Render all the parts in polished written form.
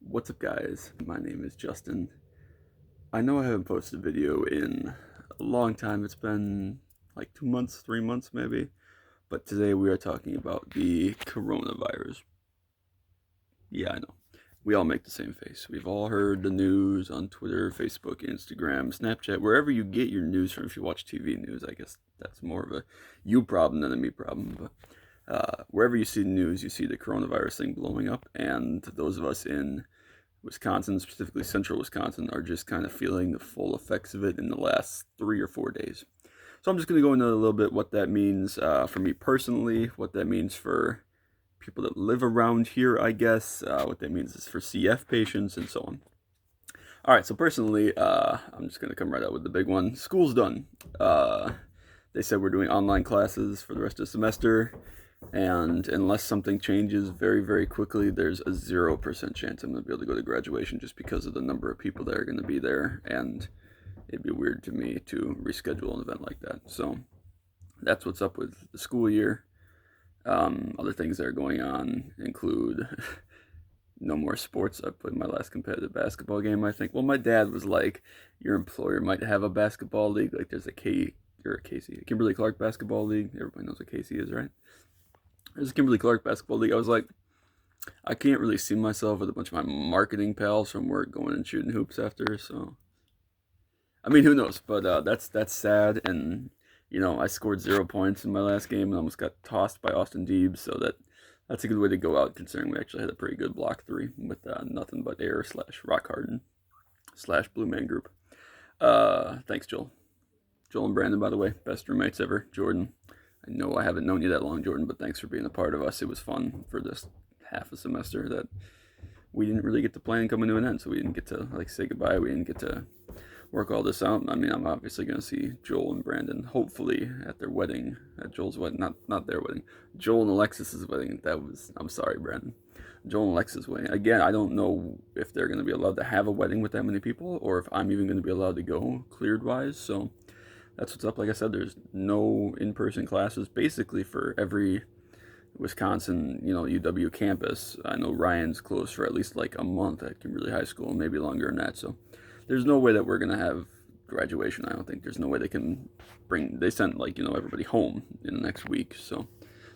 What's up, guys? My name is Justin. I know I haven't posted a video in a long time. It's been like 2 months, 3 months maybe. But today we are talking about the coronavirus. Yeah, I know. We all make the same face. We've all heard the news on Twitter, Facebook, Instagram, Snapchat, wherever you get your news from. If you watch TV news, I guess that's more of a you problem than a me problem. But wherever you see the news, you see the coronavirus thing blowing up. And those of us in Wisconsin, specifically central Wisconsin, are just kind of feeling the full effects of it in the last 3 or 4 days. So I'm just going to go into a little bit what that means for me personally, what that means for people that live around here, I guess, what that means is for CF patients, and so on. All right, so personally, I'm just going to come right out with the big one. School's done. They said we're doing online classes for the rest of the semester. And unless something changes very, very quickly, there's a 0% chance I'm going to be able to go to graduation just because of the number of people that are going to be there. And it'd be weird to me to reschedule an event like that. So that's what's up with the school year. Other things that are going on include no more sports. I played my last competitive basketball game, I think. Well, my dad was like, your employer might have a basketball league. Like there's a Kimberly Clark basketball league. Everybody knows what Casey is, right? There's a Kimberly Clark basketball league. I was like, I can't really see myself with a bunch of my marketing pals from work going and shooting hoops after. So, I mean, who knows? But that's sad. And I scored 0 points in my last game and almost got tossed by Austin Deebs. So that's a good way to go out, considering we actually had a pretty good block three with nothing but air slash rock harden slash blue man group. Thanks, Joel. Joel and Brandon, by the way, best roommates ever. Jordan, I know I haven't known you that long, Jordan, but thanks for being a part of us. It was fun for this half a semester that we didn't really get to plan coming to an end, so we didn't get to say goodbye. We didn't get to work all this out. I mean, I'm obviously going to see Joel and Brandon, hopefully at their wedding, at Joel's wedding, not their wedding, Joel and Alexis's wedding. I'm sorry, Brandon. Joel and Alexis' wedding. Again, I don't know if they're going to be allowed to have a wedding with that many people, or if I'm even going to be allowed to go cleared wise. So that's what's up. Like I said, there's no in-person classes basically for every Wisconsin, UW campus. I know Ryan's closed for at least like a month at Kimberly High School, maybe longer than that. So there's no way that we're gonna have graduation. I don't think there's no way they can they sent everybody home in the next week. So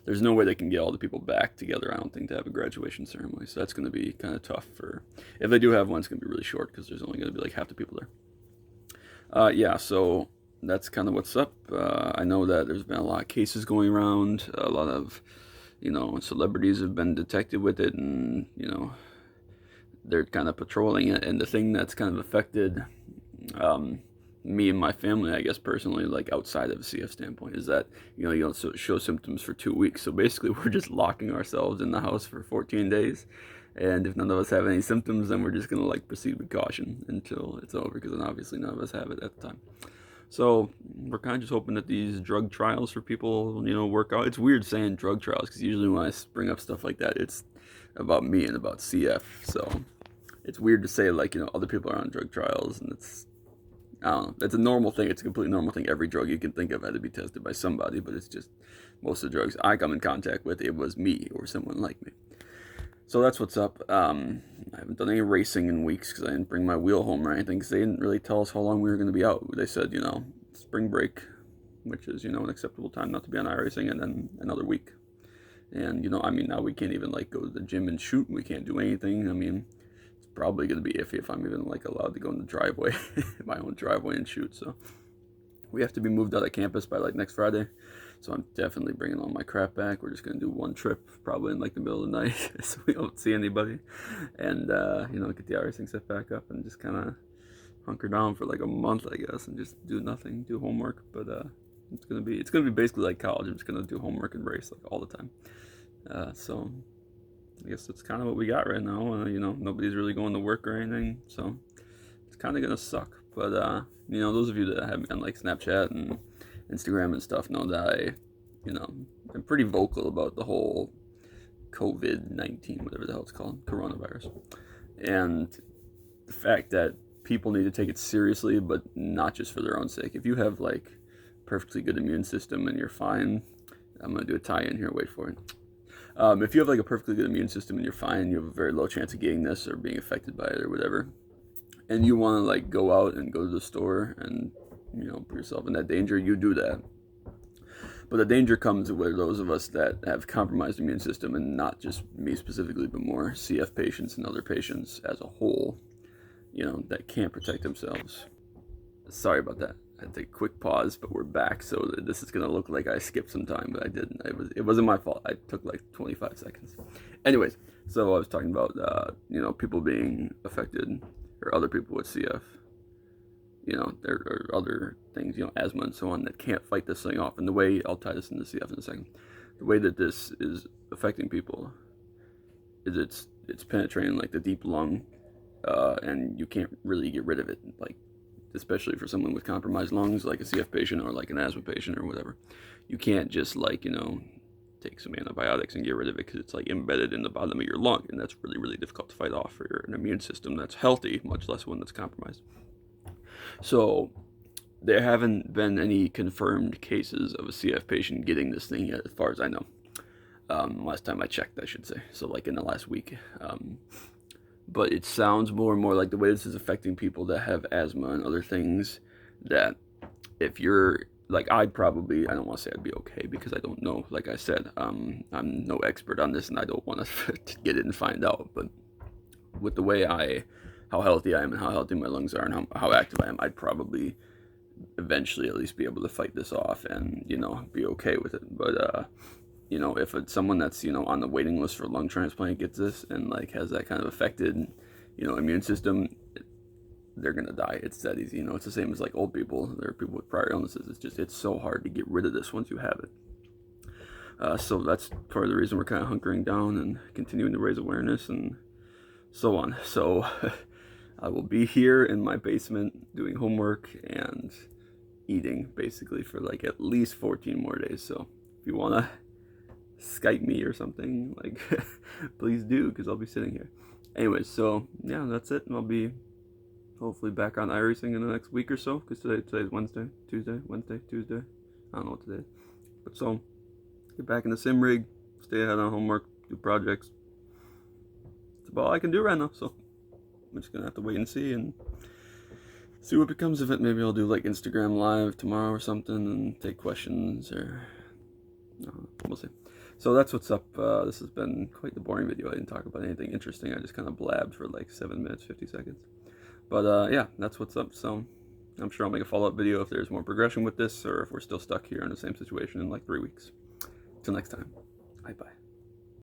there's no way they can get all the people back together, I don't think, to have a graduation ceremony. So that's going to be kind of tough for, if they do have one, it's going to be really short because there's only going to be like half the people there. Yeah, so that's kind of what's up. I know that there's been a lot of cases going around. A lot of, celebrities have been detected with it, and they're kind of patrolling it. And the thing that's kind of affected um, me and my family, I guess personally, like outside of a CF standpoint, is that you don't show symptoms for 2 weeks. So basically, we're just locking ourselves in the house for 14 days. And if none of us have any symptoms, then we're just gonna proceed with caution until it's over, because then obviously none of us have it at the time. So we're kind of just hoping that these drug trials for people, work out. It's weird saying drug trials because usually when I bring up stuff like that, it's about me and about CF. So it's weird to say other people are on drug trials, and I don't know. It's a normal thing. It's a completely normal thing. Every drug you can think of had to be tested by somebody, but it's just most of the drugs I come in contact with, it was me or someone like me. So that's what's up. I haven't done any racing in weeks because I didn't bring my wheel home or anything, because they didn't really tell us how long we were going to be out. They said, spring break, which is, an acceptable time not to be on iRacing, and then another week. And, now we can't even, go to the gym and shoot. We can't do anything. I mean, it's probably going to be iffy if I'm even, allowed to go in the driveway, my own driveway, and shoot. So we have to be moved out of campus by, next Friday. So I'm definitely bringing all my crap back. We're just gonna do one trip, probably in the middle of the night, so we don't see anybody, and get the iRacing set back up and just kind of hunker down for a month, I guess, and just do nothing, do homework. But it's gonna be basically like college. I'm just gonna do homework and race all the time. So I guess that's kind of what we got right now. Nobody's really going to work or anything, so it's kind of gonna suck. But those of you that have me on Snapchat and Instagram and stuff know that I'm pretty vocal about the whole COVID-19, whatever the hell it's called, coronavirus, and the fact that people need to take it seriously, but not just for their own sake. If you have perfectly good immune system and you're fine, I'm gonna do a tie-in here. Wait for it. If you have like a perfectly good immune system and you're fine, you have a very low chance of getting this or being affected by it or whatever, and you want to like go out and go to the store and put yourself in that danger, you do that. But the danger comes with those of us that have compromised immune system, and not just me specifically, but more CF patients and other patients as a whole, that can't protect themselves. Sorry about that. I had to take a quick pause, but we're back. So this is gonna look like I skipped some time, but I didn't. It wasn't my fault. I took like 25 seconds. Anyways, so I was talking about people being affected, or other people with CF. There are other things, asthma and so on, that can't fight this thing off. And the way, I'll tie this into CF in a second, the way that this is affecting people is it's penetrating like the deep lung, and you can't really get rid of it, like, especially for someone with compromised lungs, like a CF patient or like an asthma patient or whatever. You can't just like, take some antibiotics and get rid of it, because it's like embedded in the bottom of your lung, and that's really, really difficult to fight off for an immune system that's healthy, much less one that's compromised. So there haven't been any confirmed cases of a CF patient getting this thing yet, as far as I know. Last time I checked, I should say. So like in the last week. But it sounds more and more like the way this is affecting people that have asthma and other things, that if you're like, I don't want to say I'd be okay, because I don't know. Like I said, I'm no expert on this, and I don't want to get it and find out. But with the way how healthy I am and how healthy my lungs are and how active I am, I'd probably eventually at least be able to fight this off and, be okay with it. But, if it's someone that's, on the waiting list for lung transplant gets this and like has that kind of affected, immune system, they're going to die. It's that easy. It's the same as like old people. There are people with prior illnesses. It's so hard to get rid of this once you have it. So that's part of the reason we're kind of hunkering down and continuing to raise awareness and so on. So I will be here in my basement doing homework and eating basically for like at least 14 more days. So if you want to Skype me or something, like, please do, because I'll be sitting here. Anyways, so yeah, that's it. And I'll be hopefully back on iRacing in the next week or so, because today's Wednesday, Tuesday. I don't know what today is. But so, get back in the sim rig, stay ahead on homework, do projects. That's about all I can do right now, so I'm just gonna have to wait and see what becomes of it. Maybe I'll do like Instagram live tomorrow or something and take questions, or we'll see. So that's what's up. This has been quite the boring video. I didn't talk about anything interesting. I just kind of blabbed for like 7 minutes, 50 seconds. But yeah, that's what's up. So I'm sure I'll make a follow-up video if there's more progression with this, or if we're still stuck here in the same situation in like 3 weeks. Till next time. Bye-bye.